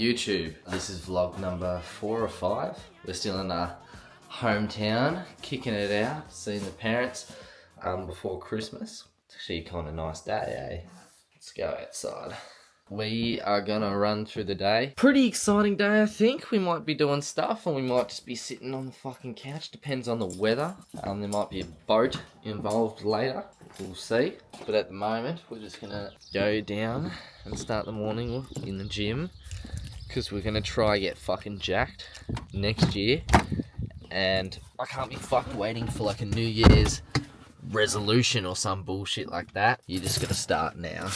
YouTube. This is vlog number 4 or 5. We're still in our hometown, kicking it out, seeing the parents before Christmas. It's actually a kind of nice day, eh? Let's go outside. We are gonna run through the day. Pretty exciting day, I think. We might be doing stuff and we might just be sitting on the fucking couch. Depends on the weather. There might be a boat involved later. We'll see. But at the moment, we're just gonna go down and start the morning in the gym. Because we're gonna try get fucking jacked next year. And I can't be fucked waiting for like a New Year's resolution or some bullshit like that. You just gotta start now.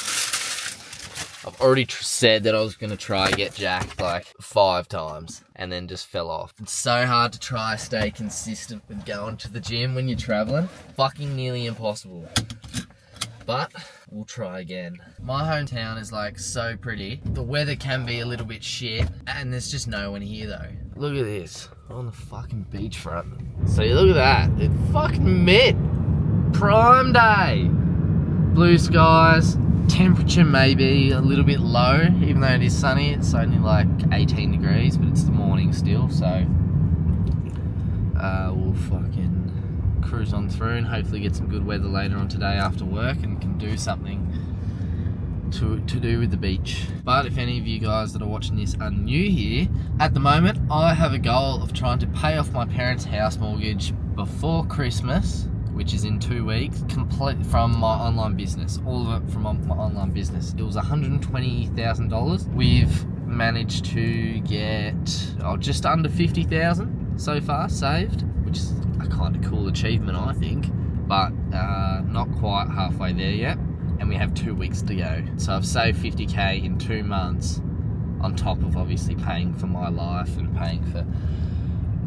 I've already said that I was going to try get jacked like 5 times and then just fell off. It's so hard to try stay consistent with going to the gym when you're traveling. Fucking nearly impossible. But we'll try again. My hometown is like so pretty. The weather can be a little bit shit and there's just no one here though. Look at this. On the fucking beachfront. So look at that. It's fucking mid. Prime day. Blue skies. Temperature may be a little bit low, even though it is sunny. It's only like 18 degrees, but it's the morning still, so we'll fucking cruise on through and hopefully get some good weather later on today after work and can do something to do with the beach. But if any of you guys that are watching this are new here, at the moment I have a goal of trying to pay off my parents' house mortgage before Christmas, which is in 2 weeks, complete from my online business. All of it from my online business. It was $120,000. We've managed to get just under 50,000 so far saved, which is a kind of cool achievement, I think, but not quite halfway there yet. And we have 2 weeks to go. So I've saved 50K in 2 months, on top of obviously paying for my life and paying for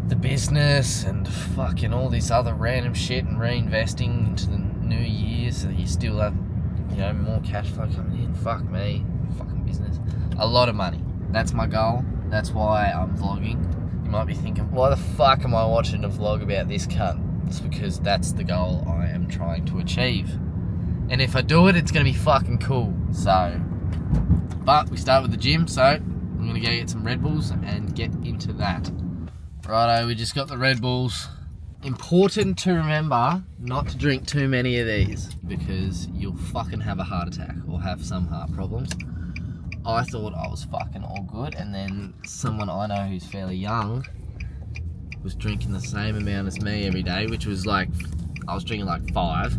the business and fucking all this other random shit and reinvesting into the new year so that you still have, you know, more cash flow coming in. Fuck me, fucking business. A lot of money. That's my goal. That's why I'm vlogging. You might be thinking, why the fuck am I watching a vlog about this cunt? It's because that's the goal I am trying to achieve. And if I do it, it's gonna be fucking cool. So, but we start with the gym, so I'm gonna go get some Red Bulls and get into that. Righto, we just got the Red Bulls. Important to remember not to drink too many of these because you'll fucking have a heart attack or have some heart problems. I thought I was fucking all good, and then someone I know who's fairly young was drinking the same amount as me every day, which was like, I was drinking like 5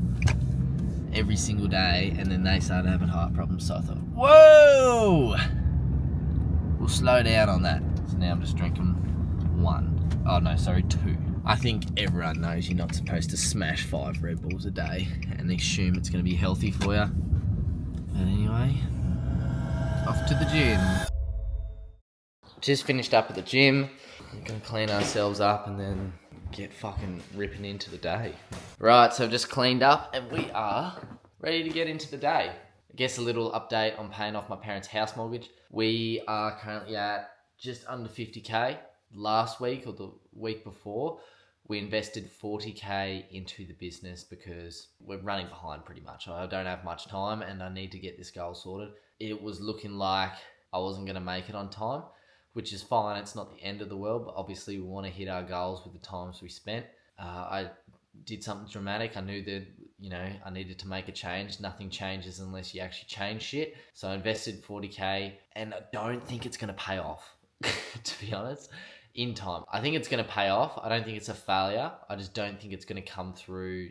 every single day, and then they started having heart problems, so I thought, whoa! We'll slow down on that. So now I'm just drinking 1. Oh no, sorry, 2. I think everyone knows you're not supposed to smash 5 Red Bulls a day and assume it's going to be healthy for you. But anyway, off to the gym. Just finished up at the gym. We're going to clean ourselves up and then get fucking ripping into the day. Right, so I've just cleaned up and we are ready to get into the day. I guess a little update on paying off my parents' house mortgage. We are currently at just under 50K. Last week or the week before, we invested 40K into the business because we're running behind pretty much. I don't have much time and I need to get this goal sorted. It was looking like I wasn't going to make it on time, which is fine. It's not the end of the world, but obviously we want to hit our goals with the times we spent. I did something dramatic. I knew that, you know, I needed to make a change. Nothing changes unless you actually change shit. So I invested 40K and I don't think it's going to pay off, to be honest. In time. I think it's going to pay off. I don't think it's a failure. I just don't think it's going to come through,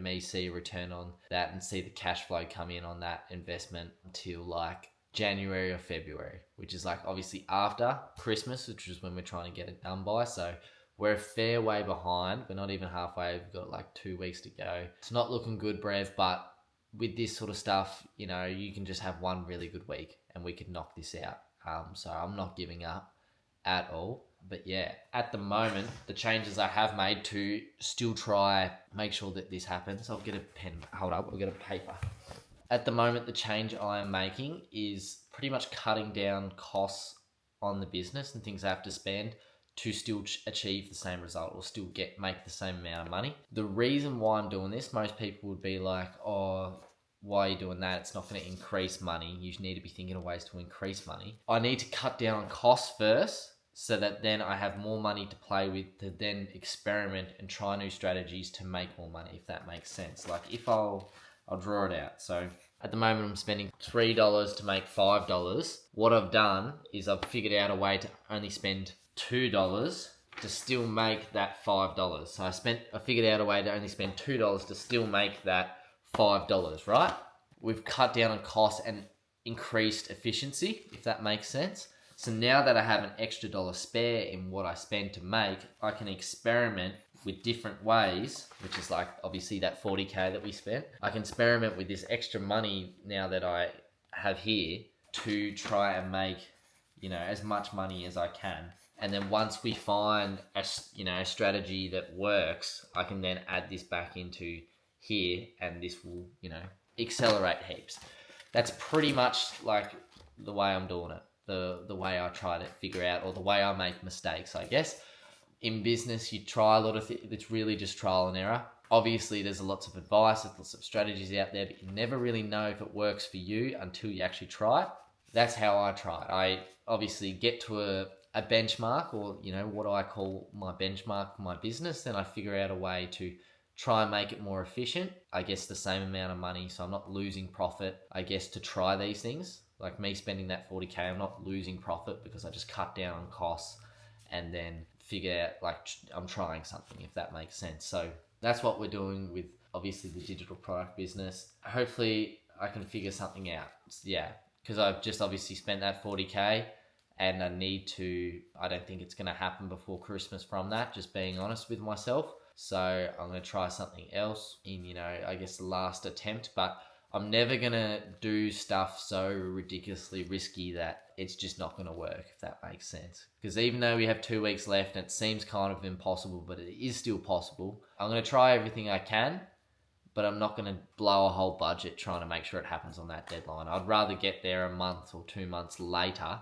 me see a return on that and see the cash flow come in on that investment until like January or February, which is like obviously after Christmas, which is when we're trying to get it done by. So we're a fair way behind. We're not even halfway. We've got like 2 weeks to go. It's not looking good, Brev, but with this sort of stuff, you know, you can just have one really good week and we could knock this out. So I'm not giving up at all. But yeah, at the moment, the changes I have made to still try make sure that this happens. I'll get a pen. Hold up, I'll get a paper. At the moment, the change I am making is pretty much cutting down costs on the business and things I have to spend to still achieve the same result or still make the same amount of money. The reason why I'm doing this, most people would be like, oh, why are you doing that? It's not going to increase money. You need to be thinking of ways to increase money. I need to cut down on costs first, so that then I have more money to play with to then experiment and try new strategies to make more money, if that makes sense. Like if I'll draw it out. So at the moment I'm spending $3 to make $5. What I've done is I've figured out a way to only spend $2 to still make that $5. So I figured out a way to only spend $2 to still make that $5, right? We've cut down on costs and increased efficiency, if that makes sense. So now that I have an extra dollar spare in what I spend to make, I can experiment with different ways, which is like obviously that 40K that we spent. I can experiment with this extra money now that I have here to try and make, as much money as I can. And then once we find a strategy that works, I can then add this back into here and this will, accelerate heaps. That's pretty much like the way I'm doing it. The way I try to figure out, or the way I make mistakes, I guess. In business, you try a lot of things. It's really just trial and error. Obviously, there's lots of advice, there's lots of strategies out there, but you never really know if it works for you until you actually try it. That's how I try it. I obviously get to a benchmark, or, what I call my benchmark for my business. Then I figure out a way to try and make it more efficient. I guess the same amount of money, so I'm not losing profit, I guess, to try these things. Like me spending that 40K, I'm not losing profit because I just cut down on costs and then figure out, like, I'm trying something, if that makes sense. So that's what we're doing with, obviously, the digital product business. Hopefully I can figure something out. Yeah, because I've just obviously spent that 40K and I don't think it's going to happen before Christmas from that, just being honest with myself. So I'm going to try something else in, I guess, the last attempt, but I'm never going to do stuff so ridiculously risky that it's just not going to work, if that makes sense. Because even though we have 2 weeks left and it seems kind of impossible, but it is still possible, I'm going to try everything I can, but I'm not going to blow a whole budget trying to make sure it happens on that deadline. I'd rather get there a month or 2 months later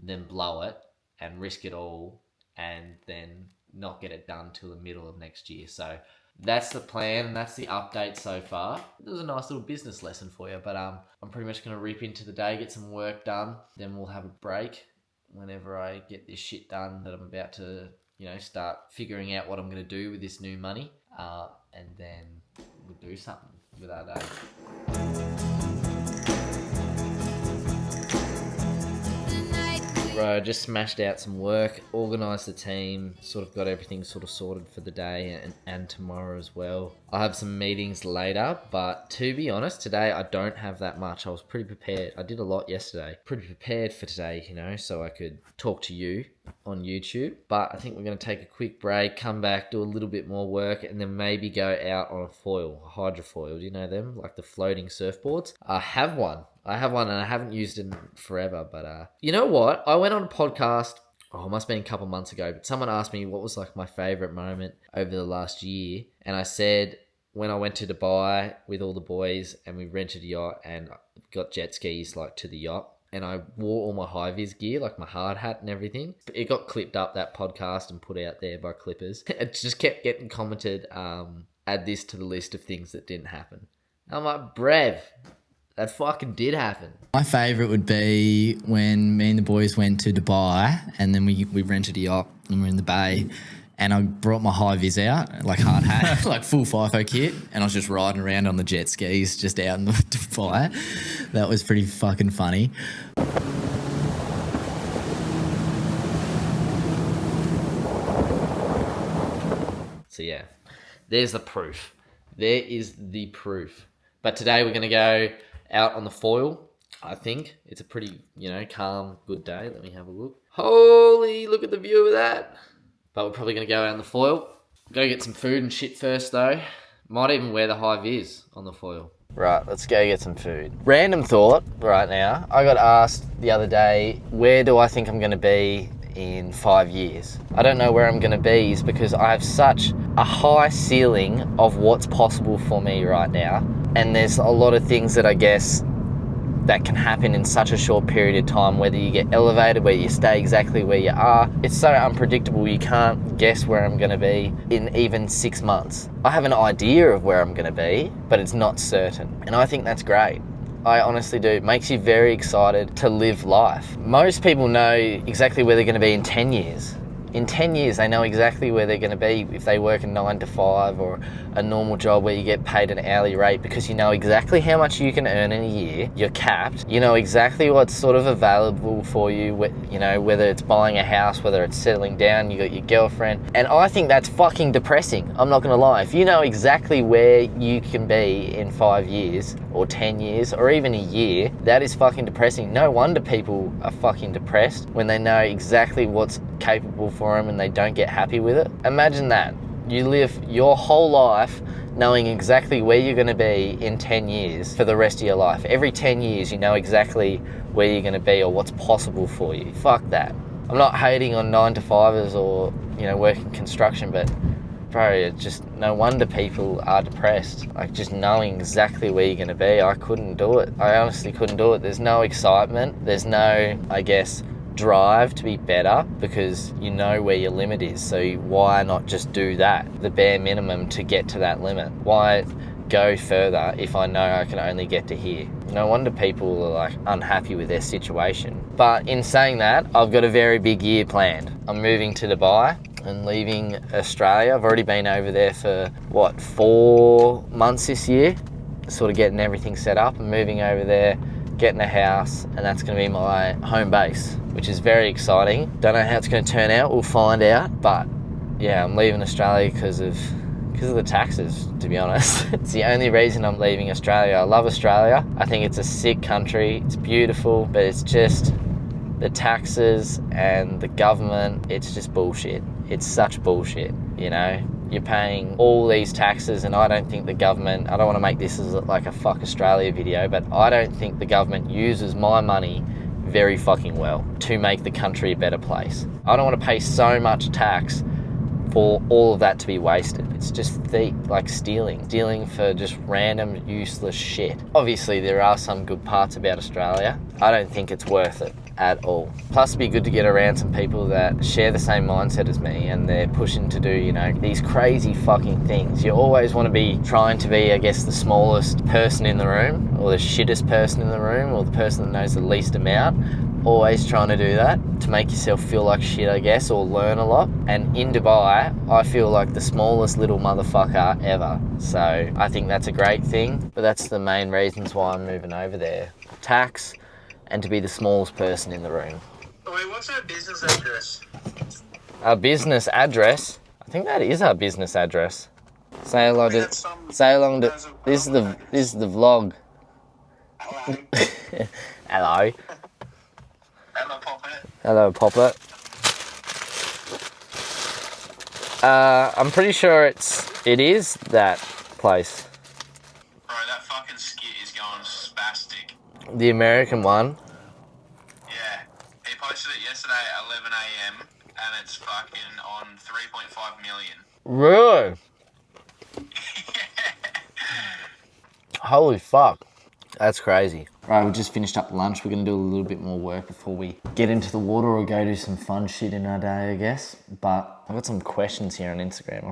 than blow it and risk it all and then not get it done till the middle of next year. So that's the plan, and that's the update so far. It was a nice little business lesson for you, but I'm pretty much going to rip into the day, get some work done, then we'll have a break whenever I get this shit done that I'm about to, start figuring out what I'm going to do with this new money, and then we'll do something with our day. Right, I just smashed out some work, organised the team, sort of got everything sort of sorted for the day and tomorrow as well. I have some meetings later, but to be honest, today I don't have that much. I was pretty prepared. I did a lot yesterday. Pretty prepared for today, so I could talk to you on YouTube. But I think we're going to take a quick break, come back, do a little bit more work, and then maybe go out on a hydrofoil. Do you know them? Like the floating surfboards? I have one and I haven't used it in forever, but you know what? I went on a podcast, it must have been a couple months ago, but someone asked me what was like my favourite moment over the last year, and I said when I went to Dubai with all the boys and we rented a yacht and got jet skis like to the yacht, and I wore all my high-vis gear, like my hard hat and everything. It got clipped up, that podcast, and put out there by Clippers. It just kept getting commented, add this to the list of things that didn't happen. I'm like, Brev, that fucking did happen. My favourite would be when me and the boys went to Dubai and then we rented a yacht and we're in the bay and I brought my high-vis out, like hard hat, like full FIFO kit, and I was just riding around on the jet skis just out in the Dubai. That was pretty fucking funny. So yeah, there's the proof. There is the proof. But today we're going to go out on the foil. I think it's a pretty, calm, good day. Let me have a look. Holy, look at the view of that. But we're probably going to go out on the foil. Go get some food and shit first though. Might even wear the high vis on the foil. Right, let's go get some food. Random thought right now. I got asked the other day, where do I think I'm going to be in 5 years? I don't know where I'm going to be is because I have such a high ceiling of what's possible for me right now. And there's a lot of things that I guess that can happen in such a short period of time, whether you get elevated, whether you stay exactly where you are. It's so unpredictable, you can't guess where I'm going to be in even 6 months. I have an idea of where I'm going to be, but it's not certain. And I think that's great. I honestly do. It makes you very excited to live life. Most people know exactly where they're going to be in 10 years. In 10 years, they know exactly where they're going to be if they work a 9 to 5 or a normal job where you get paid an hourly rate, because you know exactly how much you can earn in a year. You're capped. You know exactly what's sort of available for you, you know, whether it's buying a house, whether it's settling down, you got your girlfriend. And I think that's fucking depressing. I'm not going to lie. If you know exactly where you can be in 5 years or 10 years or even a year, that is fucking depressing. No wonder people are fucking depressed when they know exactly what's capable for them and they don't get happy with it. Imagine that. You live your whole life knowing exactly where you're going to be in 10 years for the rest of your life. Every 10 years you know exactly where you're going to be or what's possible for you. Fuck that. I'm not hating on 9 to 5ers or, you know, working construction, but bro, it's just no wonder people are depressed. Like, just knowing exactly where you're going to be, I couldn't do it. I honestly couldn't do it. There's no excitement. There's no, I guess, drive to be better, because you know where your limit is. So why not just do that, the bare minimum, to get to that limit? Why go further if I know I can only get to here? No wonder people are like unhappy with their situation. But in saying that, I've got a very big year planned. I'm moving to Dubai and leaving Australia. I've already been over there for 4 months this year, sort of getting everything set up. I'm moving over there, getting a house, and that's going to be my home base, which is very exciting. Don't know how it's going to turn out, we'll find out. But yeah, I'm leaving Australia because of the taxes, to be honest. It's the only reason I'm leaving Australia. I love Australia. I think it's a sick country. It's beautiful, but it's just the taxes and the government, it's just bullshit. It's such bullshit, you know? You're paying all these taxes, and I don't think the government, I don't want to make this as like a fuck Australia video, but I don't think the government uses my money very fucking well to make the country a better place. I don't want to pay so much tax for all of that to be wasted. It's just stealing for just random useless shit. Obviously there are some good parts about Australia. I don't think it's worth it at all. Plus it'd be good to get around some people that share the same mindset as me, and they're pushing to do, you know, these crazy fucking things. You always want to be trying to be, I guess, the smallest person in the room, or the shittest person in the room, or the person that knows the least amount. Always trying to do that to make yourself feel like shit, I guess, or learn a lot. And in Dubai, I feel like the smallest little motherfucker ever. So I think that's a great thing, but that's the main reasons why I'm moving over there. Tax, and to be the smallest person in the room. Wait, what's our business address? Our business address? I think that is our business address. Say hello to. Say hello to. This is the vlog. Hello. Hello. Hello, Poppet. Hello, Poppet. I'm pretty sure it is that place. Bro, that fucking skit is going spastic. The American one. Yeah. He posted it yesterday at 11 a.m. and it's fucking on 3.5 million. Really? Holy fuck. That's crazy. Right, we just finished up lunch. We're going to do a little bit more work before we get into the water or go do some fun shit in our day, I guess. But I've got some questions here on Instagram.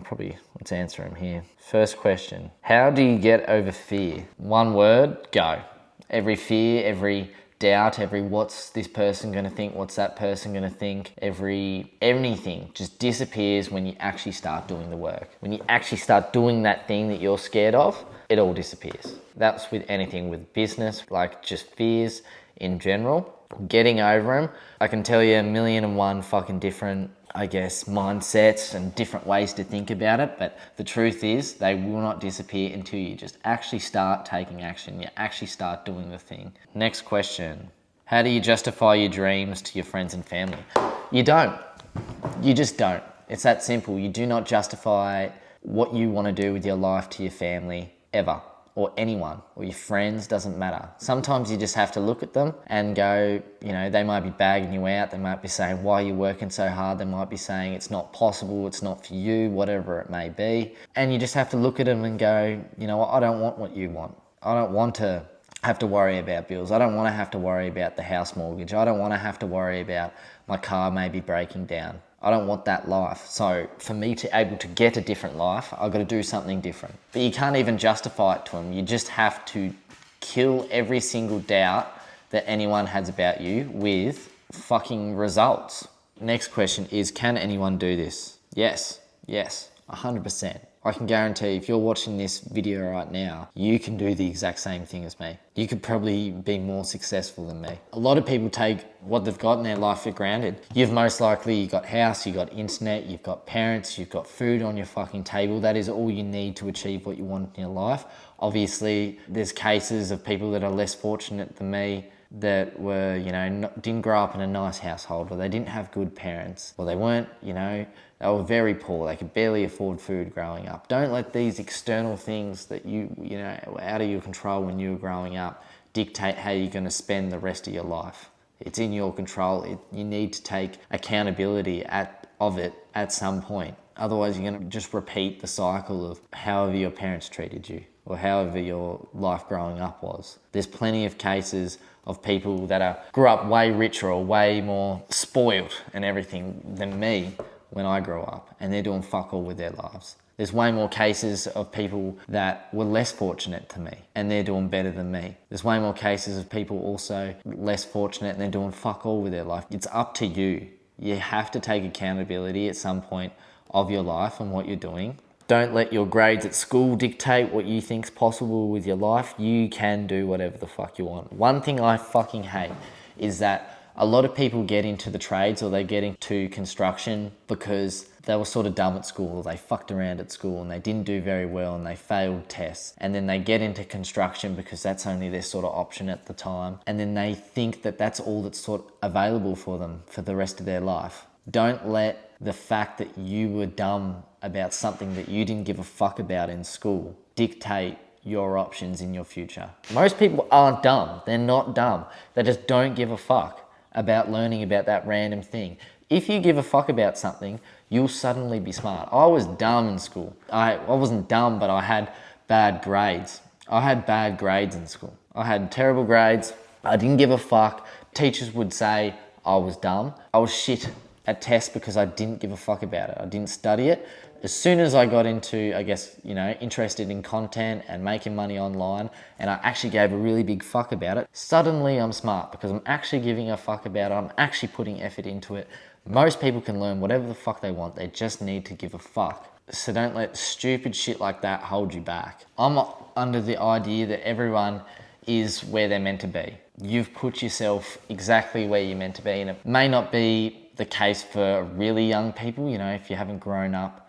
Let's answer them here. First question. How do you get over fear? One word, go. Every fear, every doubt, every what's this person going to think, what's that person going to think, anything just disappears when you actually start doing the work. When you actually start doing that thing that you're scared of, it all disappears. That's with anything, with business, like just fears in general. Getting over them, I can tell you 1,000,001 fucking different, I guess, mindsets and different ways to think about it, but the truth is they will not disappear until you just actually start taking action. You actually start doing the thing. Next question. How do you justify your dreams to your friends and family? You don't. You just don't. It's that simple. You do not justify what you want to do with your life to your family ever, or anyone, or your friends, doesn't matter. Sometimes you just have to look at them and go, you know, they might be bagging you out, they might be saying, why are you working so hard? They might be saying, it's not possible, it's not for you, whatever it may be. And you just have to look at them and go, you know what, I don't want what you want. I don't want to have to worry about bills. I don't want to have to worry about the house mortgage. I don't want to have to worry about my car maybe breaking down. I don't want that life. So for me to able to get a different life, I've got to do something different. But you can't even justify it to them. You just have to kill every single doubt that anyone has about you with fucking results. Next question is, can anyone do this? Yes, 100%. I can guarantee if you're watching this video right now, you can do the exact same thing as me. You could probably be more successful than me. A lot of people take what they've got in their life for granted. You've most likely got house, you've got internet, you've got parents, you've got food on your fucking table. That is all you need to achieve what you want in your life. Obviously, there's cases of people that are less fortunate than me that were, didn't grow up in a nice household, or they didn't have good parents, or they weren't, they were very poor. They could barely afford food growing up. Don't let these external things that were out of your control when you were growing up dictate how you're going to spend the rest of your life. It's in your control. You need to take accountability of it at some point. Otherwise, you're going to just repeat the cycle of however your parents treated you, or however your life growing up was. There's plenty of cases of people that grew up way richer or way more spoiled and everything than me when I grew up, and they're doing fuck all with their lives. There's way more cases of people that were less fortunate to me, and they're doing better than me. There's way more cases of people also less fortunate and they're doing fuck all with their life. It's up to you. You have to take accountability at some point of your life and what you're doing. Don't let your grades at school dictate what you think's possible with your life. You can do whatever the fuck you want. One thing I fucking hate is that a lot of people get into the trades, or they get into construction because they were sort of dumb at school, or they fucked around at school and they didn't do very well and they failed tests. And then they get into construction because that's only their sort of option at the time. And then they think that that's all that's sort of available for them for the rest of their life. Don't let the fact that you were dumb about something that you didn't give a fuck about in school dictate your options in your future. Most people aren't dumb. They're not dumb. They just don't give a fuck about learning about that random thing. If you give a fuck about something, you'll suddenly be smart. I was dumb in school. I wasn't dumb, but I had bad grades. I had bad grades in school. I had terrible grades. I didn't give a fuck. Teachers would say I was dumb. I was shit at tests because I didn't give a fuck about it. I didn't study it. As soon as I got into, interested in content and making money online, and I actually gave a really big fuck about it, suddenly I'm smart because I'm actually giving a fuck about it. I'm actually putting effort into it. Most people can learn whatever the fuck they want. They just need to give a fuck. So don't let stupid shit like that hold you back. I'm under the idea that everyone is where they're meant to be. You've put yourself exactly where you're meant to be, and it may not be the case for really young people, if you haven't grown up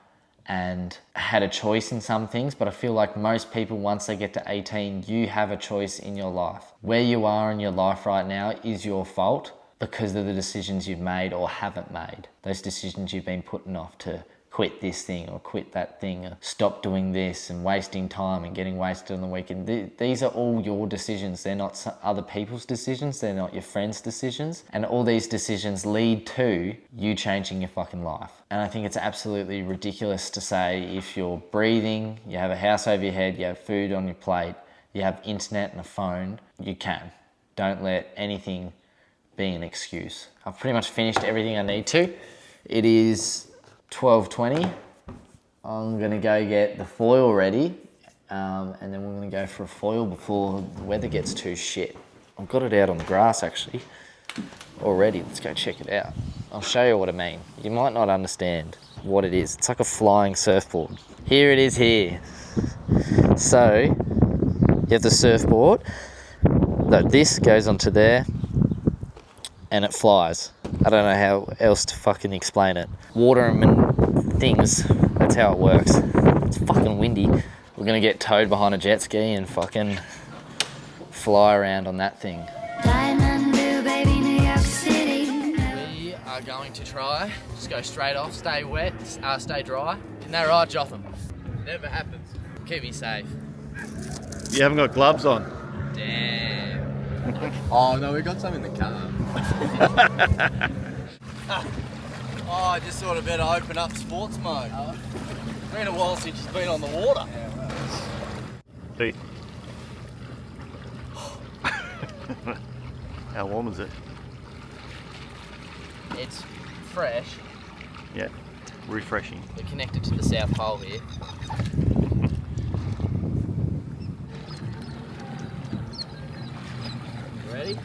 and had a choice in some things, but I feel like most people, once they get to 18, you have a choice in your life. Where you are in your life right now is your fault because of the decisions you've made or haven't made. Those decisions you've been putting off, to quit this thing or quit that thing, or stop doing this, and wasting time and getting wasted on the weekend. These are all your decisions. They're not other people's decisions. They're not your friends' decisions. And all these decisions lead to you changing your fucking life. And I think it's absolutely ridiculous to say if you're breathing, you have a house over your head, you have food on your plate, you have internet and a phone, you can. Don't let anything be an excuse. I've pretty much finished everything I need to. It is 12:20. I'm gonna go get the foil ready, and then we're gonna go for a foil before the weather gets too shit. I've got it out on the grass actually already. Let's go check it out. I'll show you what I mean. You might not understand what it is. It's like a flying surfboard. Here it is here. So you have the surfboard. This goes onto there and it flies. I don't know how else to fucking explain it. Water and things, that's how it works. It's fucking windy. We're gonna get towed behind a jet ski and fucking fly around on that thing. We are going to try, just go straight off, stay wet, stay dry. Isn't that right, Jotham? Never happens. Keep me safe. You haven't got gloves on. Damn. Oh no, we got some in the car. I just thought I'd better open up sports mode. It's been a while since you've been on the water. See. How warm is it? It's fresh. Yeah, refreshing. We're connected to the South Pole here. Ready?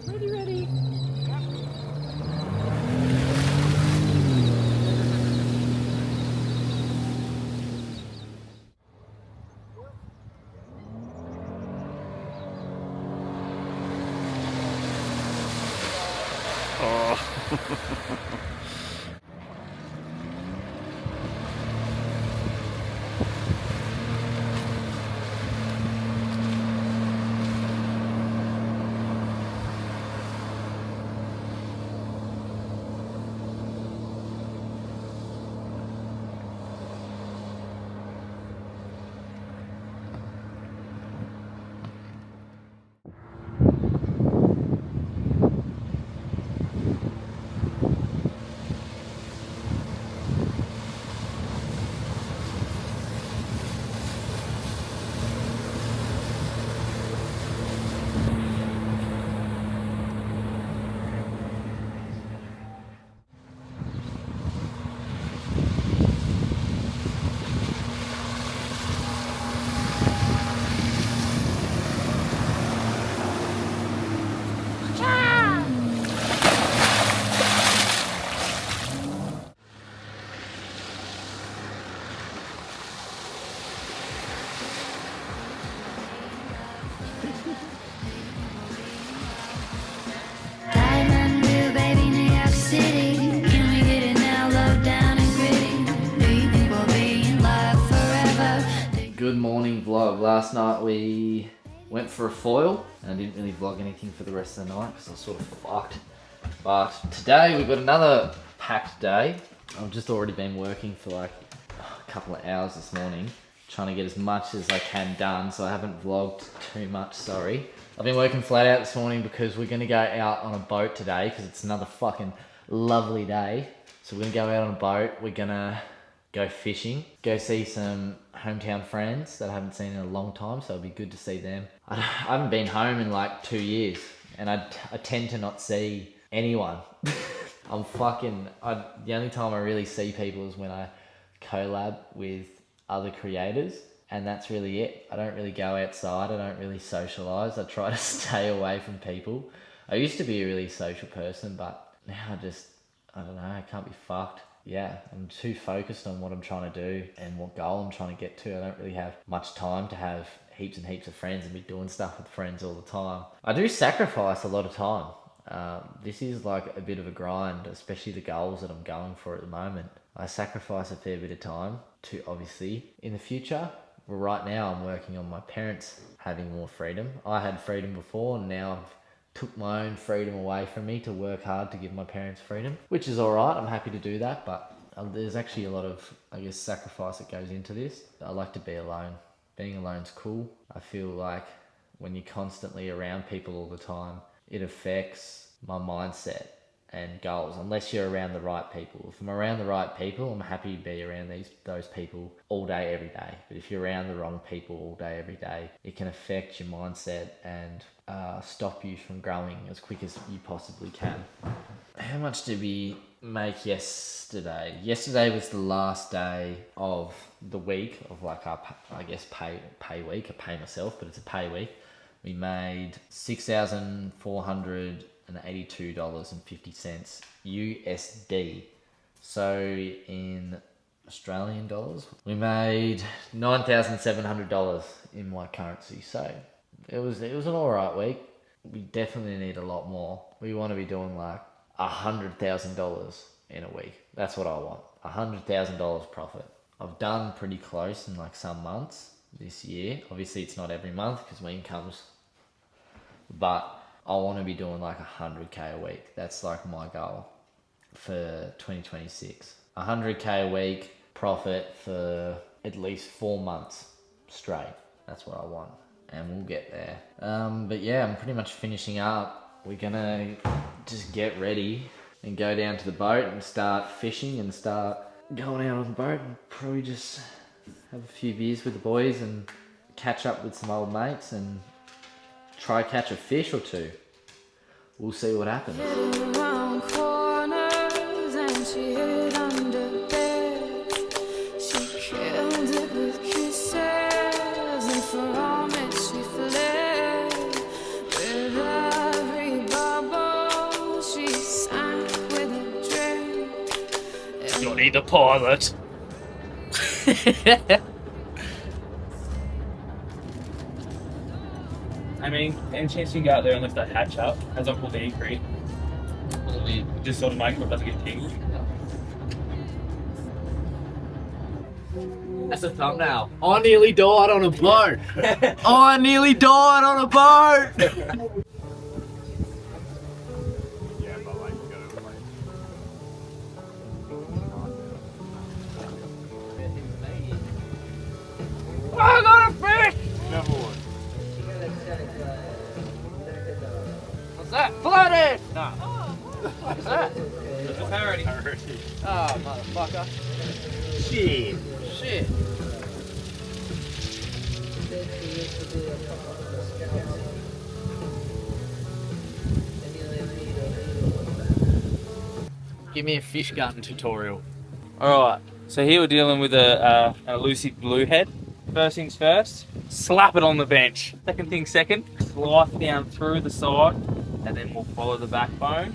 Ready. Oh. Diamond Blue, baby, New York City. Can we get it now? Low down and gritty. Do you think we'll be in love forever? Good morning vlog. Last night we went for a foil and I didn't really vlog anything for the rest of the night because I was sort of fucked. But today we've got another packed day. I've just already been working for like a couple of hours this morning, trying to get as much as I can done, so I haven't vlogged too much, sorry. I've been working flat out this morning because we're gonna go out on a boat today because it's another fucking lovely day. So we're gonna go out on a boat, we're gonna go fishing, go see some hometown friends that I haven't seen in a long time, so it'll be good to see them. I haven't been home in like 2 years and I tend to not see anyone. The only time I really see people is when I collab with other creators, and that's really it. I don't really go outside, I don't really socialise, I try to stay away from people. I used to be a really social person, but now I don't know, I can't be fucked. Yeah, I'm too focused on what I'm trying to do and what goal I'm trying to get to. I don't really have much time to have heaps and heaps of friends and be doing stuff with friends all the time. I do sacrifice a lot of time. This is like a bit of a grind, especially the goals that I'm going for at the moment. I sacrifice a fair bit of time to obviously in the future. Well, right now I'm working on my parents having more freedom. I had freedom before and now I've took my own freedom away from me to work hard to give my parents freedom, which is all right. I'm happy to do that, but there's actually a lot of, I guess, sacrifice that goes into this. I like to be alone. Being alone's cool. I feel like when you're constantly around people all the time, it affects my mindset and goals, unless you're around the right people. If I'm around the right people, I'm happy to be around those people all day, every day. But if you're around the wrong people all day, every day, it can affect your mindset and stop you from growing as quick as you possibly can. How much did we make yesterday? Yesterday was the last day of the week of like our, I guess, pay week. I pay myself, but it's a pay week. We made $6,482.50 USD. So in Australian dollars, we made $9,700 in my currency. So it was an alright week. We definitely need a lot more. We want to be doing like $100,000 in a week. That's what I want. $100,000 profit. I've done pretty close in like some months this year. Obviously it's not every month because my income's, but I want to be doing like 100k a week. That's like my goal for 2026. 100k a week profit for at least 4 months straight. That's what I want, and we'll get there. But yeah, I'm pretty much finishing up. We're gonna just get ready and go down to the boat and start fishing and start going out on the boat and probably just have a few beers with the boys and catch up with some old mates and try catch a fish or two. We'll see what happens. Around corners and she hid under beds. She killed it with kisses, and from it she fled. With every bubble she sank with a drink. Johnny the pilot. I mean, any chance you can go out there and lift that hatch up as I pull the e-crete? Just sort of make sure it doesn't get tingled. That's a thumbnail. I nearly died on a boat. I nearly died on a boat. I got a fish! What's that? Floated! Nah. What's that? It's a parody. Oh, motherfucker. Shit. Shit. Give me a fish gun tutorial. Alright, so here we're dealing with an elusive bluehead. First things first, slap it on the bench. Second thing second, slice down through the side, and then we'll follow the backbone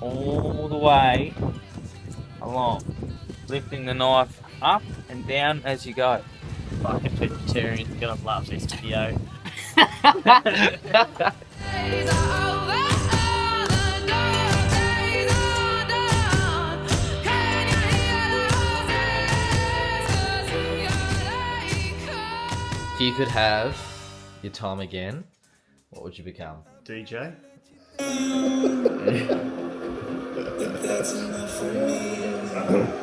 all the way along, lifting the knife up and down as you go. Fucking vegetarian's gonna love this video. Days are over, the dark days are done. Can you hear the roses? 'Cause you're like If you could have your time again, what would you become? DJ. That's enough for me.